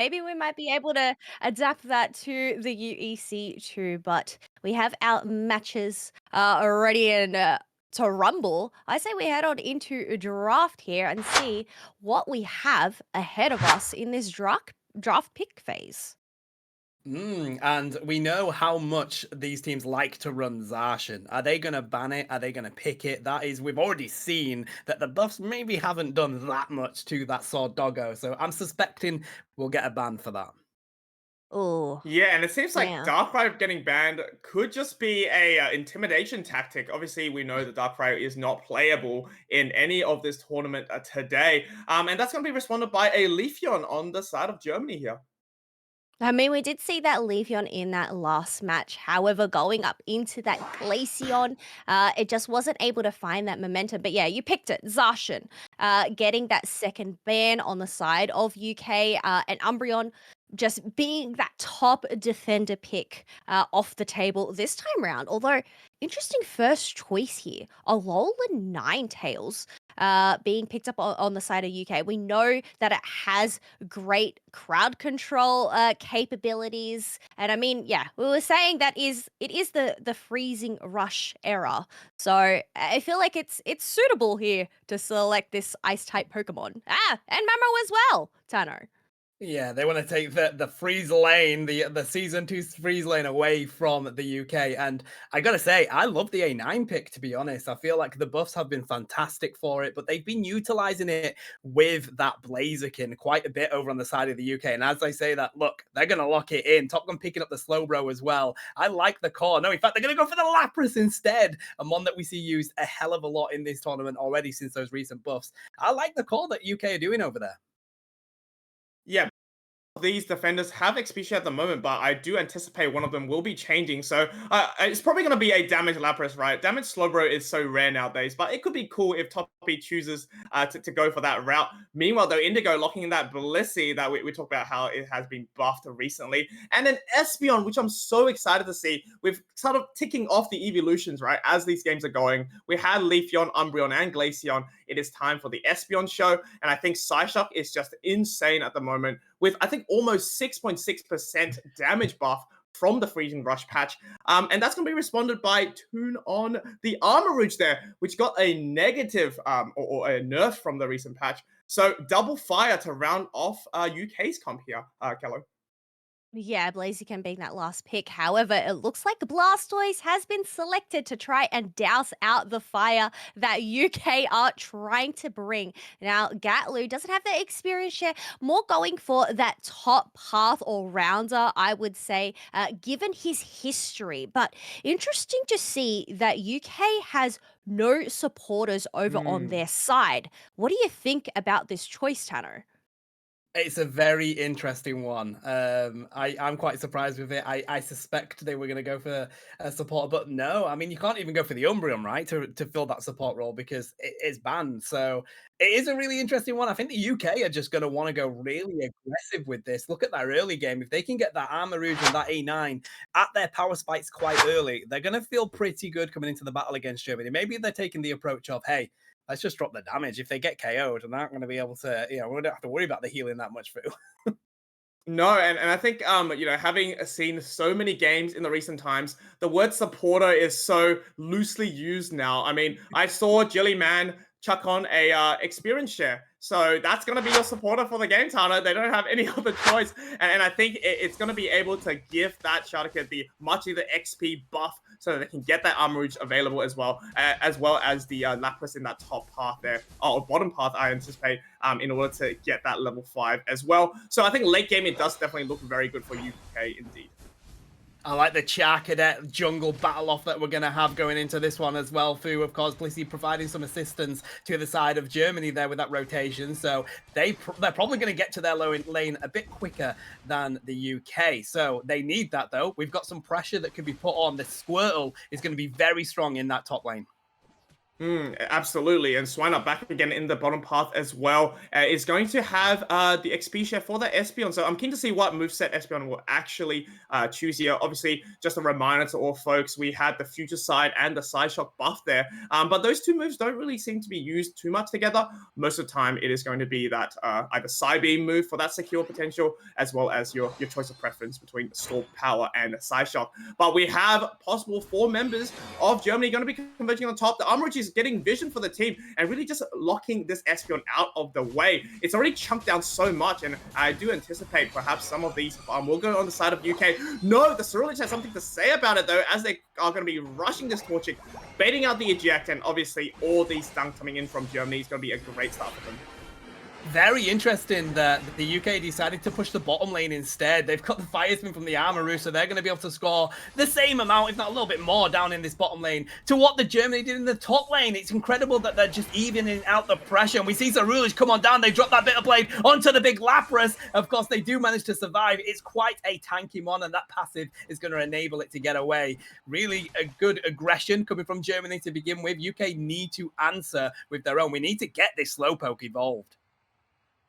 Maybe we might be able to adapt that to the UEC too, but we have our matches already in to rumble. I say we head on into a draft here and see what we have ahead of us in this draft pick phase. And we know how much these teams like to run Zarshan. Are they going to ban it? Are they going to pick it? That is, we've already seen that the buffs maybe haven't done that much to that sword doggo. So I'm suspecting we'll get a ban for that. Oh, Yeah, and it seems like yeah. Darkrai getting banned could just be a intimidation tactic. Obviously, we know that Darkrai is not playable in any of this tournament today, and that's going to be responded by a Leafeon on the side of Germany here. I mean, we did see that Leafeon in that last match. However, going up into that Glaceon, it just wasn't able to find that momentum. But yeah, you picked it, Zarshan, getting that second ban on the side of UK, and Umbreon just being that top defender pick off the table this time round. Although, interesting first choice here, Alolan Ninetales. Being picked up on the side of UK. We know that it has great crowd control capabilities. And I mean, yeah, we were saying that it is the freezing rush era. So I feel like it's suitable here to select this ice type Pokemon. And Mamo as well, Tano. Yeah, they want to take the freeze lane, the season two freeze lane away from the UK. And I gotta say, I love the A9 pick, to be honest. I feel like the buffs have been fantastic for it, but they've been utilizing it with that Blaziken quite a bit over on the side of the UK. And as I say that, look, they're gonna lock it in. Top Gun picking up the Slowbro as well. I like the core. No, in fact, they're gonna go for the Lapras instead, and one that we see used a hell of a lot in this tournament already since those recent buffs. I like the core that UK are doing over there. Yeah, these defenders have XP at the moment, but I do anticipate one of them will be changing. So it's probably going to be a damage Lapras, right? Damage Slowbro is so rare nowadays, but it could be cool if Toppy chooses to go for that route. Meanwhile, though, Indigo locking in that Blissey that we talked about how it has been buffed recently. And then Espeon, which I'm so excited to see. We've sort of ticking off the evolutions, right? As these games are going. We had Leafeon, Umbreon, and Glaceon. It is time for the Espeon show. And I think Psyshock is just insane at the moment with, I think, almost 6.6% damage buff from the Freezing Rush patch. And that's going to be responded by Tune on the Armor Rouge there, which got a negative or a nerf from the recent patch. So double fire to round off UK's comp here, Kello. Yeah, Blaziken being that last pick. However, it looks like Blastoise has been selected to try and douse out the fire that UK are trying to bring. Now, Gatlu doesn't have the experience share, more going for that top path or rounder, I would say, given his history. But interesting to see that UK has no supporters over on Hmm. their side. What do you think about this choice, Tanner? It's a very interesting one. I'm quite surprised with it. I suspect they were going to go for a support, but no. I mean, you can't even go for the Umbreon, right, to fill that support role because it's banned. So it is a really interesting one. I think the UK are just going to want to go really aggressive with this. Look at that early game. If they can get that Armor Rouge and that A9 at their power spikes quite early, they're going to feel pretty good coming into the battle against Germany. Maybe they're taking the approach of, hey, let's just drop the damage. If they get KO'd, they're not going to be able to, we don't have to worry about the healing that much through. No, and I think having seen so many games in the recent times, the word supporter is so loosely used now. I mean, I saw Jellyman chuck on a experience share, so that's going to be your supporter for the game, Tana. They don't have any other choice, and I think it's going to be able to give that Shartika the much of the XP buff, so that they can get that armor rouge available as well as the Lapras in that top path there, or bottom path. I anticipate in order to get that level 5 as well. So I think late game it does definitely look very good for UK indeed. I like the Char Cadet jungle battle off that we're going to have going into this one as well. Fu, of course, Blissey providing some assistance to the side of Germany there with that rotation. So they're probably going to get to their lane a bit quicker than the UK. So they need that, though. We've got some pressure that can be put on. The Squirtle is going to be very strong in that top lane. Absolutely, and Swine back again in the bottom path as well is going to have the XP share for that Espeon. So I'm keen to see what moveset Espeon will actually choose here. Obviously, just a reminder to all folks, we had the Future Side and the Side Shock buff there, but those two moves don't really seem to be used too much together. Most of the time, it is going to be that either Side Beam move for that secure potential, as well as your choice of preference between Storm Power and Side Shock. But we have possible 4 members of Germany going to be converging on top. The Armorage is getting vision for the team and really just locking this Espeon out of the way. It's already chunked down so much, and I do anticipate perhaps some of these will go on the side of UK. No, the Ceruledge has something to say about it, though, as they are going to be rushing this Torchic, baiting out the eject, and obviously all these stunts coming in from Germany is going to be a great start for them. Very interesting that the UK decided to push the bottom lane instead. They've got the Fire Spin from the Armoru, so they're going to be able to score the same amount, if not a little bit more, down in this bottom lane to what the Germany did in the top lane. It's incredible that they're just evening out the pressure. And we see Ceruledge come on down. They drop that Bitter Blade onto the big Lapras. Of course, they do manage to survive. It's quite a tanky mon, and that passive is going to enable it to get away. Really a good aggression coming from Germany to begin with. UK need to answer with their own. We need to get this Slowpoke evolved.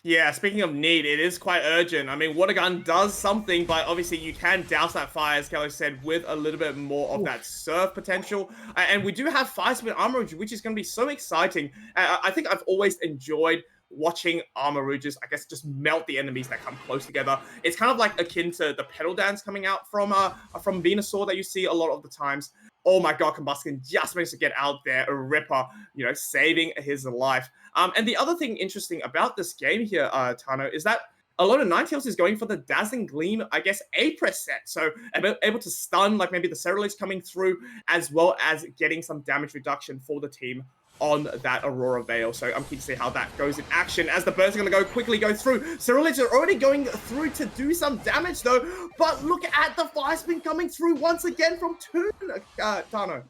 Yeah, speaking of need, it is quite urgent. I mean, Water Gun does something, but obviously you can douse that fire, as Kelly said, with a little bit more of that surf potential. And we do have Fire Spin Armorage, which is going to be so exciting. I think I've always enjoyed watching Armorages, I guess, just melt the enemies that come close together. It's kind of like akin to the pedal dance coming out from Venusaur that you see a lot of the times. Oh my god, Combustion just managed to get out there, a ripper, saving his life. And the other thing interesting about this game here, Tano, is that a lot of Ninetales is going for the Dazzling Gleam, I guess, A-Press set. So able to stun, like maybe the Ceruledge coming through, as well as getting some damage reduction for the team on that Aurora Veil. So I'm keen to see how that goes in action as the birds are going to quickly go through. Ceruledge are already going through to do some damage though, but look at the Fire Spin coming through once again from Toon, Tano.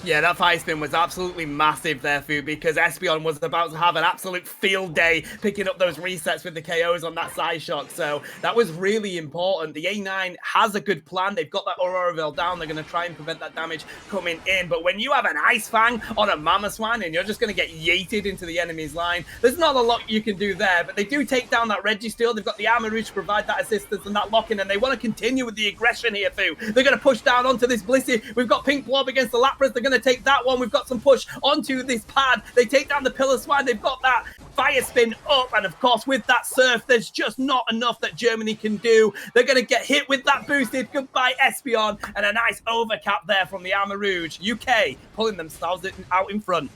Yeah, that Fire Spin was absolutely massive there, Fu, because Espeon was about to have an absolute field day picking up those resets with the KOs on that side shock. So that was really important. The A9 has a good plan. They've got that Aurora Veil down. They're going to try and prevent that damage coming in. But when you have an Ice Fang on a Mamoswine and you're just going to get yeeted into the enemy's line, there's not a lot you can do there. But they do take down that Registeel. They've got the Armoru to provide that assistance and that lock-in, and they want to continue with the aggression here, Fu. They're going to push down onto this Blissey. We've got Pink Blob against the Lapras. They're going to take that one. We've got some push onto this pad. They take down the Piloswine. They've got that Fire Spin up, and of course with that surf there's just not enough that Germany can do. They're going to get hit with that boosted. Goodbye Espeon, and a nice overcap there from the Armorouge. UK pulling themselves out in front.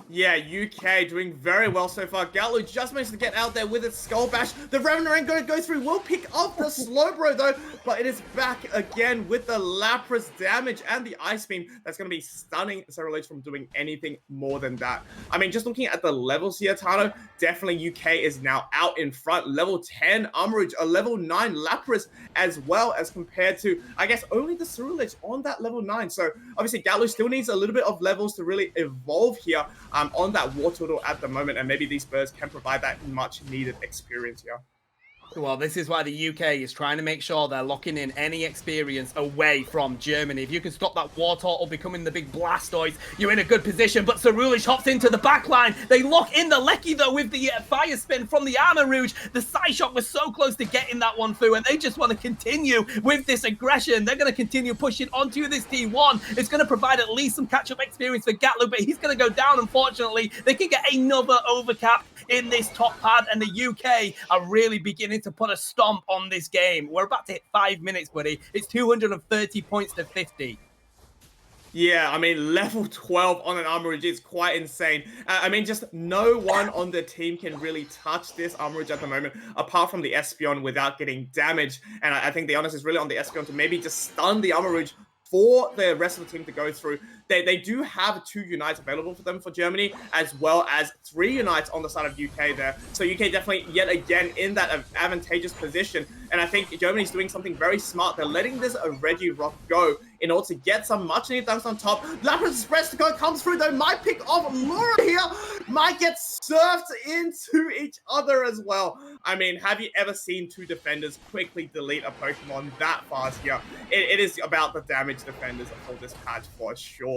Yeah, UK doing very well so far. Gallo just managed to get out there with its Skull Bash. The Revenant going to go through. Will pick up the Slowbro though, but it is back again with the Lapras damage and the Ice Beam. That's going to be stunning Ceruledge from doing anything more than that. I mean, just looking at the levels here, Tano, definitely UK is now out in front. Level 10 Armorage, a level 9 Lapras, as well as compared to, I guess, only the Ceruledge on that level 9. So obviously Gallo still needs a little bit of levels to really evolve here. On that War Turtle at the moment, and maybe these birds can provide that much needed experience here. Well, this is why the UK is trying to make sure they're locking in any experience away from Germany. If you can stop that War Turtle becoming the big Blastoise, you're in a good position. But Ceruledge hops into the backline. They lock in the Lecky, though, with the Fire Spin from the Armorouge. The Psyshock was so close to getting that one through, and they just want to continue with this aggression. They're going to continue pushing onto this T1. It's going to provide at least some catch-up experience for Gatlu, but he's going to go down, unfortunately. They can get another overcap in this top pad, and the UK are really beginning to put a stomp on this game. We're about to hit 5 minutes, buddy. It's 230 points to 50. Yeah, I mean, level 12 on an Armorage is quite insane. I mean, just no one on the team can really touch this Armorage at the moment, apart from the Espeon without getting damaged. And I think the onus is really on the Espeon to maybe just stun the Armorage for the rest of the team to go through. They do have 2 Unites available for them for Germany, as well as 3 Unites on the side of UK there. So UK definitely, yet again, in that advantageous position. And I think Germany's doing something very smart. They're letting this Regirock go in order to get some much-needed dunks on top. Lapras Express to go comes through, though. Might pick off Laura here. Might get surfed into each other as well. I mean, have you ever seen 2 defenders quickly delete a Pokemon that fast here? It is about the damage defenders for this patch for sure.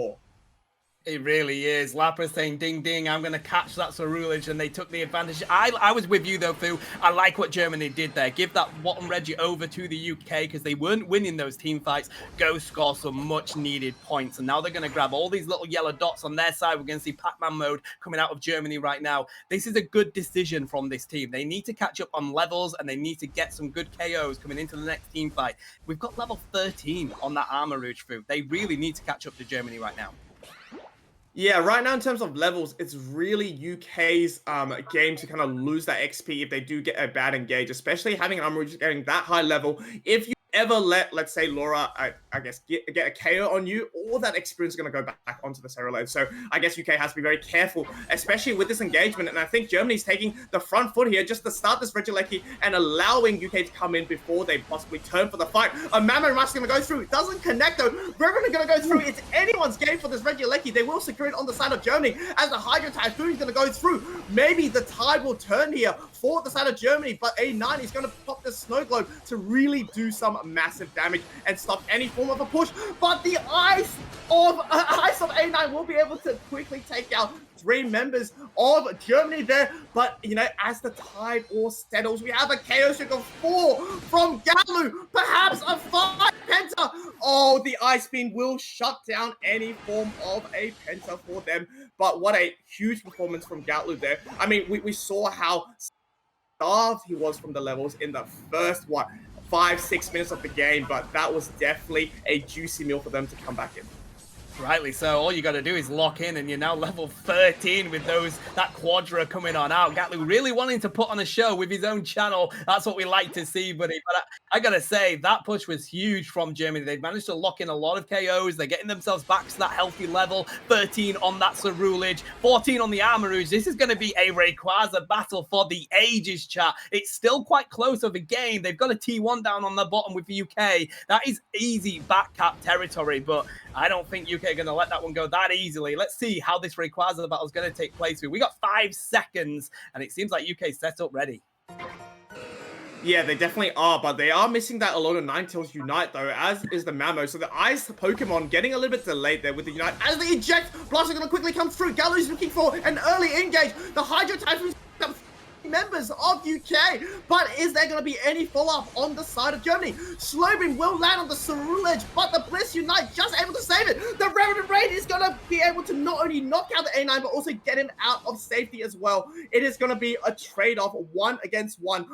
It really is. Lapras saying, ding, ding, I'm going to catch that Ceruledge, and they took the advantage. I was with you, though, Fu. I like what Germany did there. Give that bottom Reggie over to the UK because they weren't winning those team fights. Go score some much-needed points. And now they're going to grab all these little yellow dots on their side. We're going to see Pac-Man mode coming out of Germany right now. This is a good decision from this team. They need to catch up on levels, and they need to get some good KOs coming into the next team fight. We've got level 13 on that Armor Rouge, Fu. They really need to catch up to Germany right now. Yeah, right now in terms of levels, it's really UK's game to kind of lose that XP if they do get a bad engage, especially having an Armor getting that high level. If you ever let's say, Laura, I guess, get a KO on you, all that experience is going to go back onto the Ceruledge. So I guess UK has to be very careful, especially with this engagement. And I think Germany's taking the front foot here just to start this Regieleki and allowing UK to come in before they possibly turn for the fight. A Mammoth Rush is going to go through. It doesn't connect, though. Revenant going to go through. It's anyone's game for this Regieleki. They will secure it on the side of Germany as the Hydro Typhoon is going to go through. Maybe the tide will turn here for the side of Germany, but A9 is going to pop the Snow Globe to really do some massive damage and stop any form of a push. But the Ice of A9 will be able to quickly take out 3 members of Germany there. But, you know, as the tide all settles, we have a KO streak of 4 from Galu, perhaps a 5 Penta. Oh, the Ice Beam will shut down any form of a Penta for them. But what a huge performance from Gatlu there. I mean, we saw how starved he was from the levels in the first, 5-6 minutes of the game, but that was definitely a juicy meal for them to come back in. Rightly so. All you got to do is lock in, and you're now level 13 with that Quadra coming on out. Gatlu really wanting to put on a show with his own channel. That's what we like to see, buddy. But I got to say, that push was huge from Germany. They've managed to lock in a lot of KOs. They're getting themselves back to that healthy level. 13 on that Ceruledge, 14 on the Armor Rouge. This is going to be a Rayquaza battle for the ages, chat. It's still quite close of a game. They've got a T1 down on the bottom with the UK. That is easy back cap territory, but I don't think UK are going to let that one go that easily. Let's see how this Rayquaza battle is going to take place. We got 5 seconds, and it seems like UK set up ready. Yeah, they definitely are, but they are missing that Alola Ninetales Unite, though, as is the Mamo. So the Ice Pokemon getting a little bit delayed there with the Unite. As they eject, Blast are going to quickly come through. Galu's looking for an early engage. The Hydro Typhoon's up members of UK, but is there going to be any follow-up on the side of Germany? Slowbeam will land on the Ceruledge, but the Bliss Unite just able to save it. The Revenant Raid is going to be able to not only knock out the A9, but also get him out of safety as well. It is going to be a trade-off 1 against 1.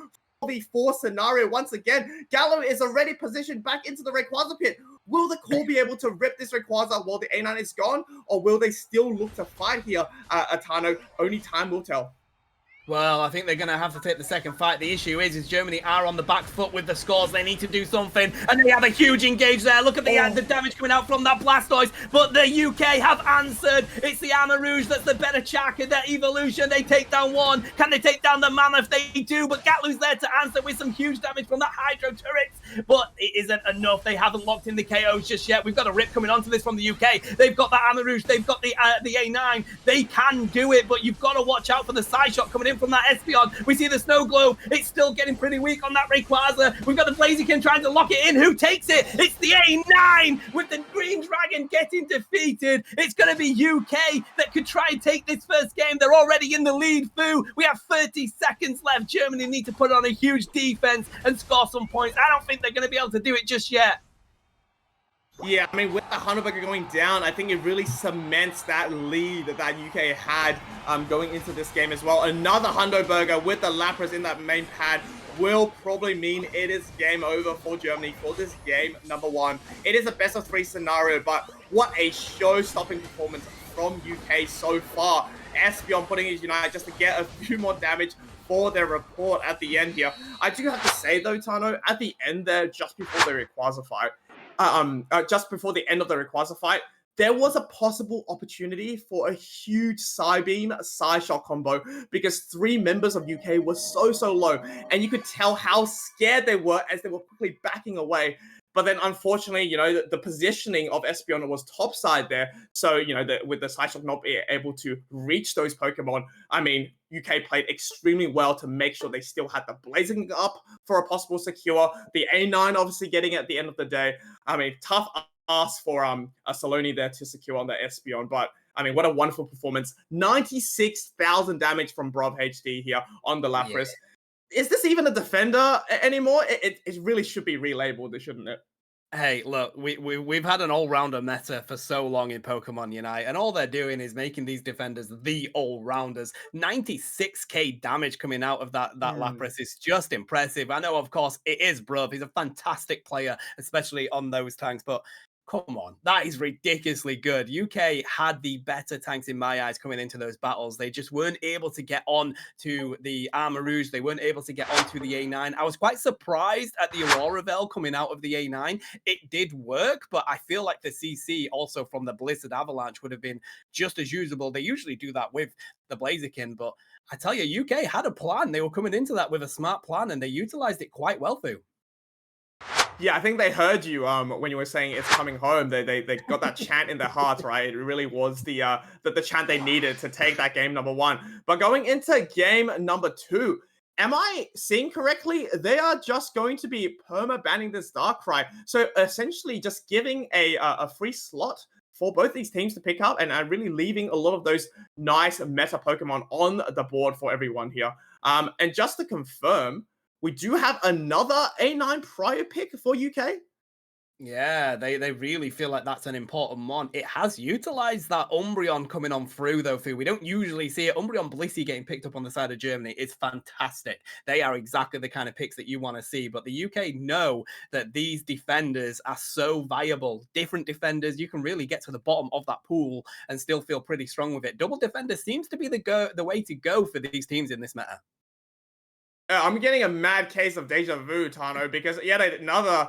The 4 scenario once again. Gallo is already positioned back into the Rayquaza pit. Will the core be able to rip this Rayquaza while the A9 is gone, or will they still look to fight here, Atano? Only time will tell. Well, I think they're going to have to take the second fight. The issue is Germany are on the back foot with the scores. They need to do something, and they have a huge engage there. Look at the damage coming out from that Blastoise, but the UK have answered. It's the Armor Rouge that's the better Chaka in their evolution. They take down 1. Can they take down the Mammoth? They do, but Gatlu's there to answer with some huge damage from that Hydro Turrets, but it isn't enough. They haven't locked in the KOs just yet. We've got a rip coming onto this from the UK. They've got that Armor Rouge. They've got the A9. They can do it, but you've got to watch out for the side shot coming in from that Espeon. We see the Snow Globe. It's still getting pretty weak on that Rayquaza. We've got the Blaziken trying to lock it in. Who takes it? It's the A9 with the Green Dragon getting defeated. It's going to be UK that could try and take this first game. They're already in the lead, Fu. We have 30 seconds left. Germany need to put on a huge defense and score some points. I don't think they're going to be able to do it just yet. Yeah, I mean, with the Hunterburger going down, I think it really cements that lead that UK had going into this game as well. Another Hunterburger with the Lapras in that main pad will probably mean it is game over for Germany for this game number 1. It is a best of 3 scenario, but what a show-stopping performance from UK so far. Espeon putting his Unite just to get a few more damage for their report at the end here. I do have to say though, Tano, at the end there, just before the Rayquaza fight, just before the end of the Rayquaza fight, there was a possible opportunity for a huge Psybeam Psyshock combo because 3 members of UK were so low, and you could tell how scared they were as they were quickly backing away. But then, unfortunately, you know, the positioning of Espeon was topside there. So, you know, with the Psyshock not being able to reach those Pokemon, I mean, UK played extremely well to make sure they still had the Blazing up for a possible secure. The A9 obviously getting it at the end of the day. I mean, tough ask for a Saloni there to secure on the Espeon. But I mean, what a wonderful performance. 96,000 damage from Brov HD here on the Yeah. Lapras. Is this even a defender anymore? It really should be relabeled, shouldn't it? Hey, look, we've had an all-rounder meta for so long in Pokemon Unite, and all they're doing is making these defenders the all-rounders. 96k damage coming out of that Mm. Lapras is just impressive. I know, of course, it is Bruv. He's a fantastic player, especially on those tanks, but come on, that is ridiculously good. UK had the better tanks in my eyes coming into those battles. They just weren't able to get on to the Armor Rouge. They weren't able to get onto the A9. I was quite surprised at the Aurora Veil coming out of the A9. It did work, but I feel like the CC also from the Blizzard Avalanche would have been just as usable. They usually do that with the Blaziken, but I tell you, UK had a plan. They were coming into that with a smart plan, and they utilized it quite well, Fu. Yeah, I think they heard you when you were saying it's coming home. They got that chant in their hearts, right? It really was the chant they needed to take that game number 1. But going into game number 2, am I seeing correctly? They are just going to be perma banning this Darkrai, so essentially just giving a free slot for both these teams to pick up, and really leaving a lot of those nice meta Pokemon on the board for everyone here. And just to confirm, we do have another A9 prior pick for UK. Yeah, they really feel like that's an important one. It has utilized that Umbreon coming on through, though, Fu. We don't usually see it. Umbreon Blissey getting picked up on the side of Germany. It's fantastic. They are exactly the kind of picks that you want to see. But the UK know that these defenders are so viable. Different defenders, you can really get to the bottom of that pool and still feel pretty strong with it. Double defender seems to be the way to go for these teams in this meta. I'm getting a mad case of deja vu, Tano, because yet another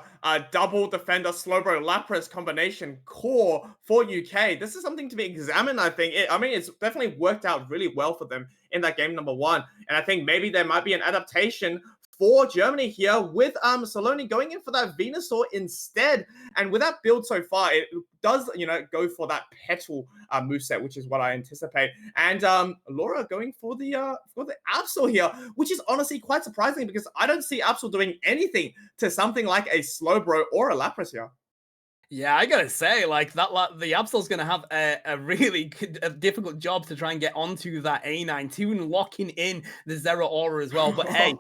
double defender Slowbro Lapras combination core for UK. This is something to be examined, I think. I mean, it's definitely worked out really well for them in that game number 1. And I think maybe there might be an adaptation for Germany here with Saloni going in for that Venusaur instead. And with that build so far, it does, go for that Petal moveset, which is what I anticipate. And Laura going for the Absol here, which is honestly quite surprising because I don't see Absol doing anything to something like a Slowbro or a Lapras here. Yeah, I gotta say, like the Absol's gonna have a really difficult job to try and get onto that A9 tune, locking in the Zero Aura as well. But hey,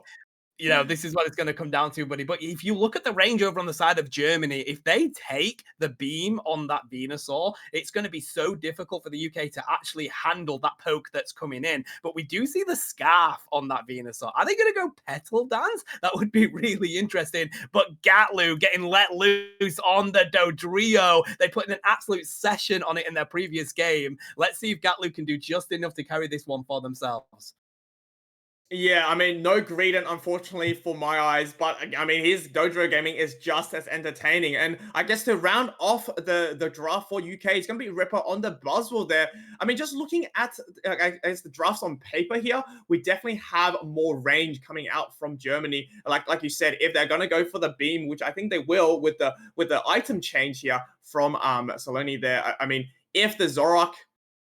this is what it's going to come down to, buddy. But if you look at the range over on the side of Germany, if they take the beam on that Venusaur, it's going to be so difficult for the UK to actually handle that poke that's coming in. But we do see the scarf on that Venusaur. Are they going to go Petal Dance? That would be really interesting. But Gatlu getting let loose on the Dodrio. They put in an absolute session on it in their previous game. Let's see if Gatlu can do just enough to carry this one for themselves. Yeah, I mean, no Greedent, unfortunately, for my eyes, but I mean, his Dodrio gaming is just as entertaining. And I guess to round off the draft for UK, it's going to be Ripper on the Buzzwell there. I mean, just looking at the drafts on paper here, we definitely have more range coming out from Germany. Like you said, if they're going to go for the beam, which I think they will with the item change here from Saloni there. I mean, if the Zoroark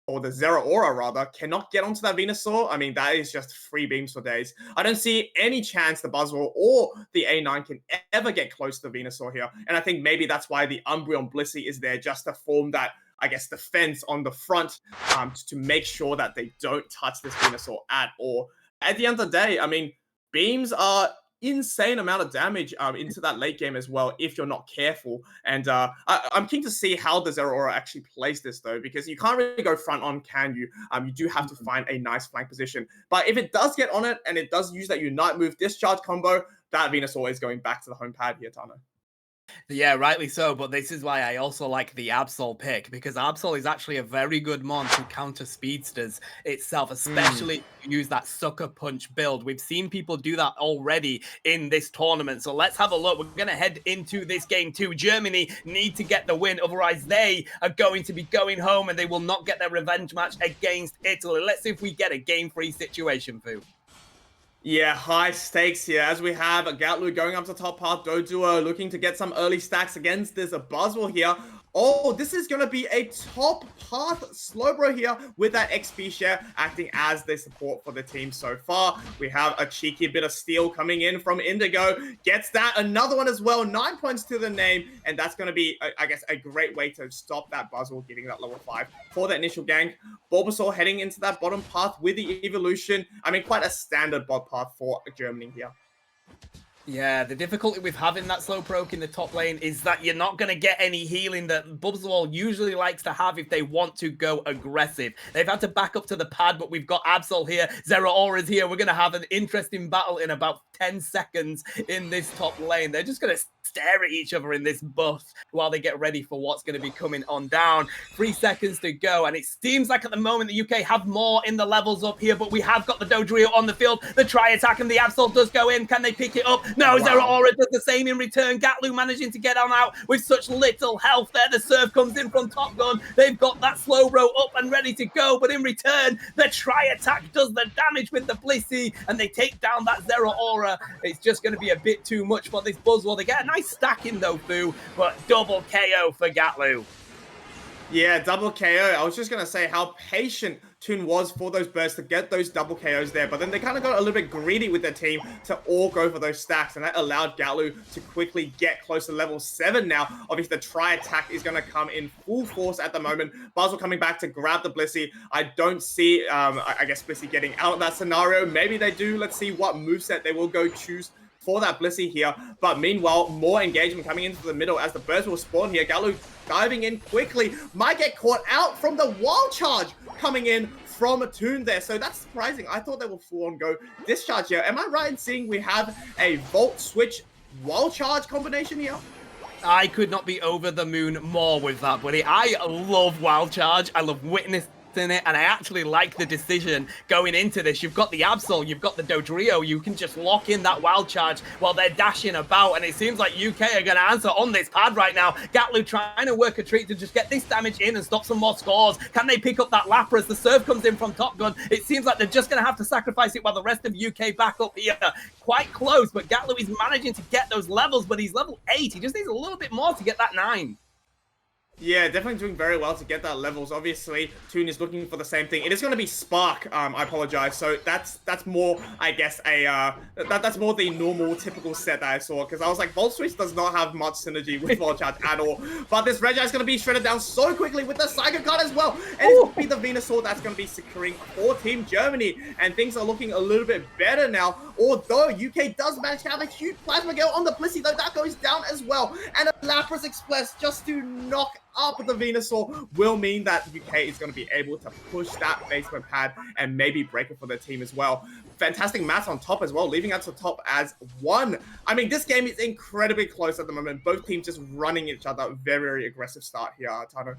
or the Zero Aura rather, cannot get onto that Venusaur, I mean, that is just free beams for days. I don't see any chance the Buzzwell or the A9 can ever get close to the Venusaur here. And I think maybe that's why the Umbreon Blissey is there, just to form that, I guess, defense on the front to make sure that they don't touch this Venusaur at all. At the end of the day, I mean, beams are insane amount of damage into that late game as well if you're not careful. And I'm keen to see how the Zero Aura actually plays this though, because you can't really go front on, can you? You do have to find a nice flank position. But if it does get on it and it does use that Unite move discharge combo, that Venusaur is going back to the home pad here, Tano. Yeah, rightly so, but this is why I also like the Absol pick, because Absol is actually a very good mon to counter speedsters itself, especially if you use that sucker punch build. We've seen people do that already in this tournament, so let's have a look. We're going to head into this game too. Germany need to get the win, otherwise they are going to be going home and they will not get their revenge match against Italy. Let's see if we get a game-free situation, Fu. Yeah, high stakes here as we have Gatlu going up to top path, Doduo looking to get some early stacks against this Buzzwell here. Oh, this is going to be a top path Slowbro here with that XP share acting as the support for the team so far. We have a cheeky bit of steal coming in from Indigo. Gets that. Another one as well. 9 points to the name. And that's going to be, I guess, a great way to stop that Buzzwole getting that level 5 for the initial gank. Bulbasaur heading into that bottom path with the evolution. I mean, quite a standard bot path for Germany here. Yeah, the difficulty with having that Slowpoke in the top lane is that you're not going to get any healing that Buzzwole usually likes to have if they want to go aggressive. They've had to back up to the pad, but we've got Absol here, Zeraora's here. We're going to have an interesting battle in about 10 seconds in this top lane. They're just going to stare at each other in this buff while they get ready for what's going to be coming on down. 3 seconds to go, and it seems like at the moment the UK have more in the levels up here, but we have got the Dodrio on the field. The try attack and the Absol does go in. Can they pick it up? No, wow. Zeraora does the same in return. Gatlu managing to get on out with such little health there. The serve comes in from Top Gun. They've got that Slowbro up and ready to go, but in return, the try attack does the damage with the Blissey, and they take down that Zeraora. It's just going to be a bit too much for this Buzzwole. They get a nice stack in though, Fu, but double KO for Gatlu. Yeah, double KO. I was just going to say how patient Toon was for those bursts to get those double KOs there, but then they kind of got a little bit greedy with their team to all go for those stacks, and that allowed Gatlu to quickly get close to level 7 now. Obviously, the try attack is going to come in full force at the moment. Buzzwole coming back to grab the Blissey. I don't see, I guess, Blissey getting out of that scenario. Maybe they do. Let's see what moveset they will go choose for that Blissey here. But meanwhile, more engagement coming into the middle as the burst will spawn here. Gatlu diving in quickly. Might get caught out from the wild charge coming in from a Toon there. So that's surprising. I thought they would full on go discharge here. Am I right in seeing we have a Volt Switch wild charge combination here? I could not be over the moon more with that, buddy. I love Wild Charge. I love Witness in it, and I actually like the decision going into this. You've got the Absol, you've got the Dodrio, you can just lock in that Wild Charge while they're dashing about, and it seems like UK are going to answer on this pad right now. Gatlu trying to work a treat to just get this damage in and stop some more scores. Can they pick up that Lapras? The serve comes in from Top Gun. It seems like they're just going to have to sacrifice it while the rest of UK back up here. Quite close, but Gatlu is managing to get those levels, but he's level 8. He just needs a little bit more to get that 9. Yeah, definitely doing very well to get that levels. Obviously, Toon is looking for the same thing. It is going to be Spark. I apologize. So that's more, I guess, that's more the normal, typical set that I saw, because I was like, Volt Switch does not have much synergy with Volt Charge at all. But this Regi is going to be shredded down so quickly with the Psycho card as well, and it's going to be the Venusaur that's going to be securing for Team Germany, and things are looking a little bit better now. Although UK does manage to have a huge Plasma Gale on the Blissey, though that goes down as well, and a Lapras Express just to knock up the Venusaur will mean that UK is going to be able to push that basement pad and maybe break it for their team as well. Fantastic math on top as well, leaving us to top as 1. I mean, this game is incredibly close at the moment. Both teams just running each other. Very, very aggressive start here, Tano.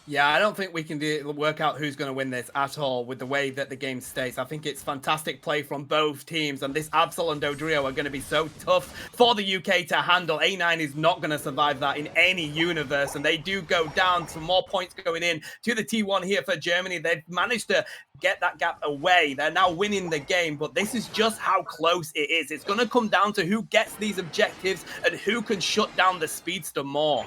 Yeah, I don't think we can work out who's going to win this at all with the way that the game stays. I think it's fantastic play from both teams, and this Absol and Dodrio are going to be so tough for the UK to handle. A9 is not going to survive that in any universe, and they do go down. Some more points going in to the T1 here for Germany. They've managed to get that gap away. They're now winning the game, but this is just how close it is. It's going to come down to who gets these objectives and who can shut down the Speedster more.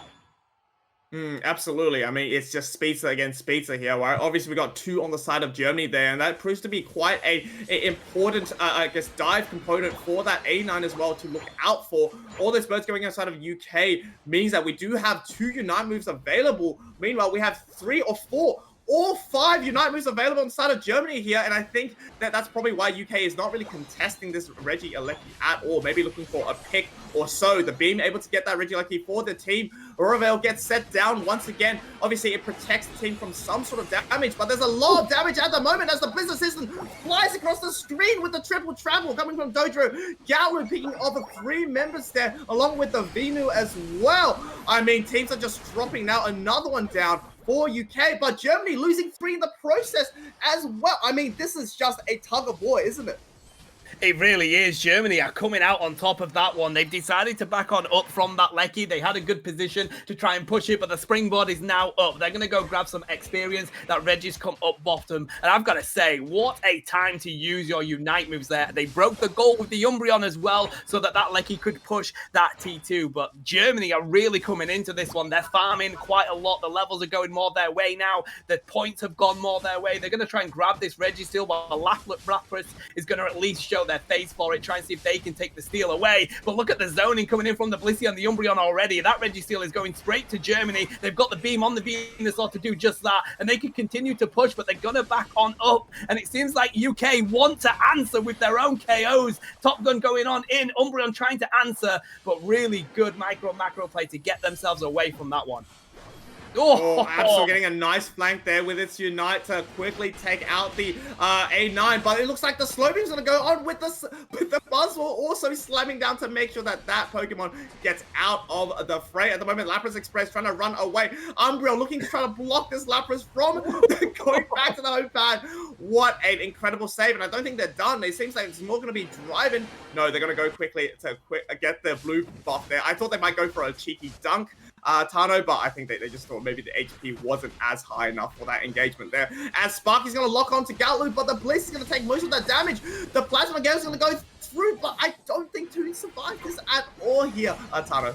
Absolutely. I mean, it's just Speedster against Speedster here, right? Obviously, we got 2 on the side of Germany there, and that proves to be quite a important, I guess, dive component for that A9 as well to look out for. All those birds going outside of UK means that we do have 2 Unite moves available. Meanwhile, we have 3 or 4 or 5 Unite moves available on the side of Germany here, and I think that that's probably why UK is not really contesting this Regieleki at all. Maybe looking for a pick or so. The Beam able to get that Regieleki for the team. Aurorvale gets set down once again. Obviously, it protects the team from some sort of damage, but there's a lot of damage at the moment as the Blizzard System flies across the screen with the triple travel coming from Dodrio. Gatlu picking off 3 members there, along with the Venu as well. I mean, teams are just dropping now. Another one down for UK, but Germany losing 3 in the process as well. I mean, this is just a tug of war, isn't it? It really is. Germany are coming out on top of that one. They've decided to back on up from that Lecky. They had a good position to try and push it, but the springboard is now up. They're going to go grab some experience. That Reggie's come up bottom. And I've got to say, what a time to use your Unite moves there. They broke the goal with the Umbreon as well, so that Lecky could push that T2. But Germany are really coming into this one. They're farming quite a lot. The levels are going more their way now. The points have gone more their way. They're going to try and grab this Reggie steal, while the Lapras is going to at least show their face for it, try and see if they can take the steal away. But look at the zoning coming in from the Blissey and the Umbreon already. That Reggie steal is going straight to Germany. They've got the beam on the Venusaur to do just that, and they can continue to push, but they're going to back on up. And it seems like UK want to answer with their own KOs. Top Gun going on in, Umbreon trying to answer, but really good macro play to get themselves away from that one. Oh, Absol getting a nice flank there with its Unite to quickly take out the A9, but it looks like the slow beam's gonna go on with the Buzzwole also slamming down to make sure that Pokemon gets out of the fray. At the moment, Lapras Express trying to run away. Umbreon looking to try to block this Lapras from going back to the home pad. What an incredible save, and I don't think they're done. It seems like it's more gonna be driving. No, they're gonna go quickly to get the blue buff there. I thought they might go for a cheeky dunk, Tano, but I think they just thought maybe the HP wasn't as high enough for that engagement there. As Sparky's going to lock on to Gatlu, but the Bliss is going to take most of that damage. The Plasma Gale is going to go through, but I don't think Toon survived this at all here, Tano.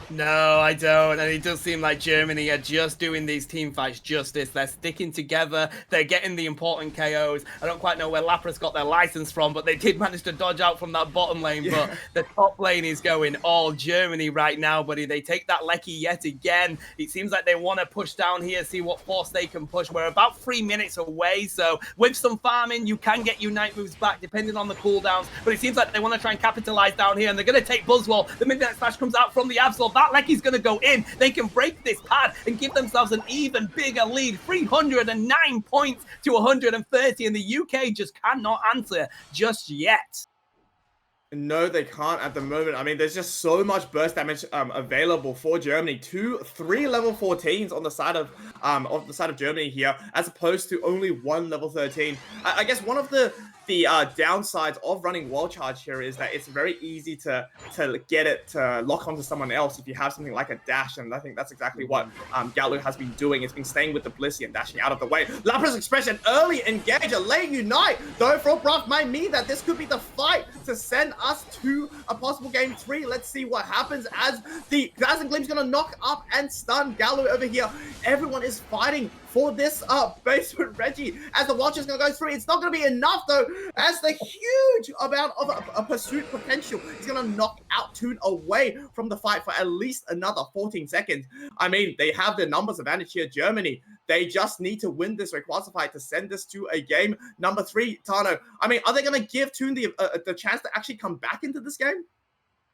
No, I don't. And it does seem like Germany are just doing these team fights justice. They're sticking together. They're getting the important KOs. I don't quite know where Lapras got their license from, but they did manage to dodge out from that bottom lane. Yeah. But the top lane is going all Germany right now, buddy. They take that Lecky yet again. It seems like they want to push down here, see what force they can push. We're about 3 minutes away. So with some farming, you can get Unite moves back depending on the cooldowns. But it seems like they want to try and capitalize down here. And they're going to take Buzzwole. The Midnight Slash comes out from the Absol. That Lecky's going to go in. They can break this pad and give themselves an even bigger lead. 309 points to 130, and the UK just cannot answer just yet. No, they can't at the moment. I mean, there's just so much burst damage available for Germany. 3 level 14s on the side of Germany here, as opposed to only 1 level 13. I guess one of the downsides of running Wall Charge here is that it's very easy to get it to lock onto someone else if you have something like a dash, and I think that's exactly what Gatlu has been doing. It's been staying with the Blissey and dashing out of the way. Lapras Express, an early engage, a late Unite, though for Bruff might mean that this could be the fight to send us to a possible game 3. Let's see what happens as the Dazzling Gleam's gonna knock up and stun Gatlu over here. Everyone is fighting for this basement Reggie as the Watcher's gonna go through. It's not gonna be enough though, as the huge amount of a pursuit potential is gonna knock out Toon away from the fight for at least another 14 seconds. I mean, they have the numbers advantage here, Germany. They just need to win this Rayquaza fight to send this to a game number 3. Tano, I mean, are they gonna give Toon the chance to actually come back into this game?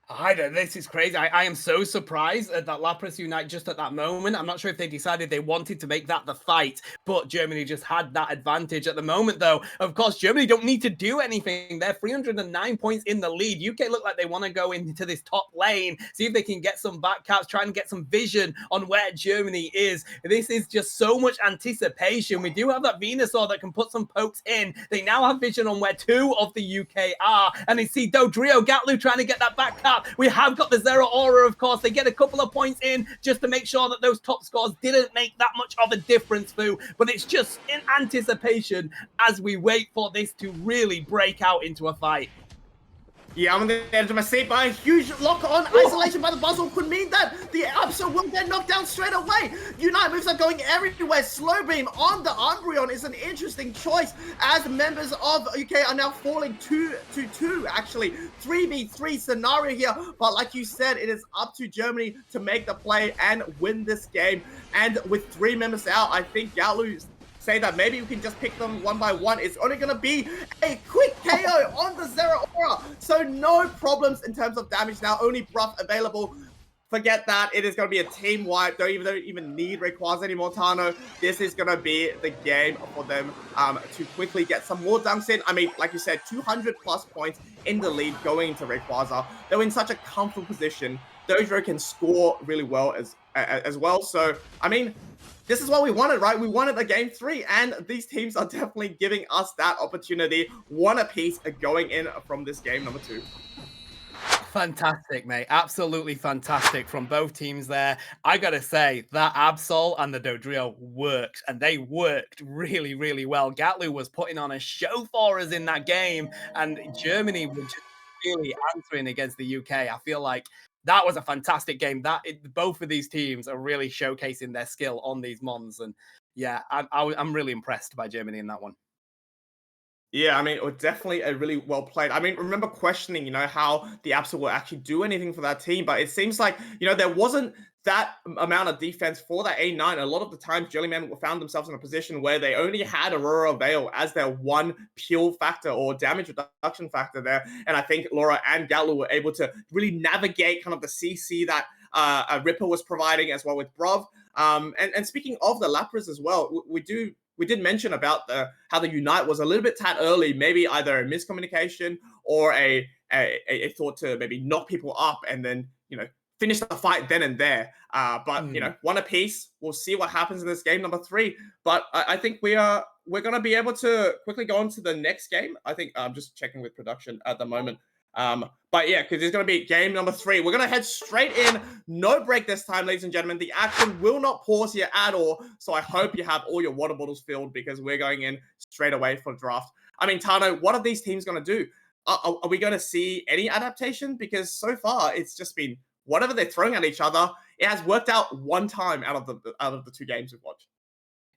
I don't. This is crazy. I am so surprised at that Lapras Unite just at that moment. I'm not sure if they decided they wanted to make that the fight, but Germany just had that advantage at the moment, though. Of course, Germany don't need to do anything. They're 309 points in the lead. UK look like they want to go into this top lane, see if they can get some backcaps, try and get some vision on where Germany is. This is just so much anticipation. We do have that Venusaur that can put some pokes in. They now have vision on where 2 of the UK are, and they see Dodrio Gatlu trying to get that back cap. We have got the Zero Aura, of course. They get a couple of points in just to make sure that those top scores didn't make that much of a difference, Fu. But it's just in anticipation as we wait for this to really break out into a fight. Yeah, I'm on the edge of my seat, but a huge lock-on isolation by the Buzzwole could mean that the Absol will get knocked down straight away. Unite moves are going everywhere. Slow Beam on the Umbreon is an interesting choice, as members of UK are now falling 2-2, actually. 3v3 scenario here, but like you said, it is up to Germany to make the play and win this game. And with 3 members out, I think Gatlu's say that maybe you can just pick them one by one. It's only going to be a quick KO on the Zero Aura. So no problems in terms of damage now. Only Bruff available. Forget that. It is going to be a team wipe. Don't even need Rayquaza anymore, Tano. This is going to be the game for them to quickly get some more dunks in. I mean, like you said, 200 plus points in the lead going into Rayquaza. They're in such a comfortable position. Dodrio can score really well as well. So, I mean, this is what we wanted, right? We wanted a game 3, and these teams are definitely giving us that opportunity. One apiece going in from this game number 2. Fantastic, mate. Absolutely fantastic from both teams there. I gotta say, that Absol and the Dodrio worked, and they worked really, really well. Gatlu was putting on a show for us in that game, and Germany were just really answering against the UK. I feel like that was a fantastic game. Both of these teams are really showcasing their skill on these Mons, and yeah, I'm really impressed by Germany in that one. Yeah, I mean, it was definitely a really well played. I mean, remember questioning, how the Apps will actually do anything for that team, but it seems like, there wasn't that amount of defense for that A9. A lot of the times, Jellyman found themselves in a position where they only had Aurora Veil as their one pure factor or damage reduction factor there. And I think Laura and Gatlu were able to really navigate kind of the CC that Ripper was providing as well with Brov. And speaking of the Lapras as well, we did mention about how the Unite was a little bit tad early, maybe either a miscommunication or a thought to maybe knock people up and then finish the fight then and there. But one apiece. We'll see what happens in this game number 3. But I think we're gonna be able to quickly go on to the next game. I think I'm just checking with production at the moment. But yeah, because it's going to be game number 3. We're going to head straight in. No break this time, ladies and gentlemen. The action will not pause here at all. So I hope you have all your water bottles filled because we're going in straight away for draft. I mean, Tano, what are these teams going to do? Are we going to see any adaptation? Because so far, it's just been whatever they're throwing at each other. It has worked out one time out of the 2 games we've watched.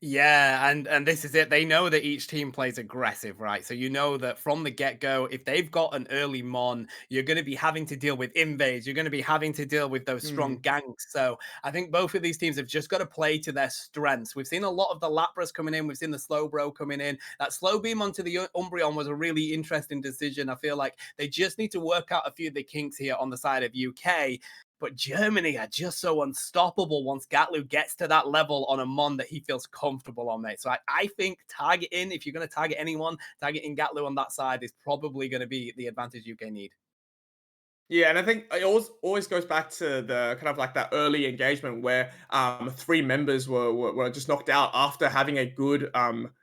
Yeah, and this is it. They know that each team plays aggressive, right? So you know that from the get-go, if they've got an early Mon, you're going to be having to deal with invades. You're going to be having to deal with those strong ganks. So I think both of these teams have just got to play to their strengths. We've seen a lot of the Lapras coming in. We've seen the Slowbro coming in. That slow beam onto the Umbreon was a really interesting decision. I feel like they just need to work out a few of the kinks here on the side of UK. But Germany are just so unstoppable once Gatlu gets to that level on a Mon that he feels comfortable on, mate. So I think targeting, if you're going to target anyone, targeting Gatlu on that side is probably going to be the advantage UK need. Yeah, and I think it always goes back to the kind of like that early engagement where 3 members were just knocked out after having a good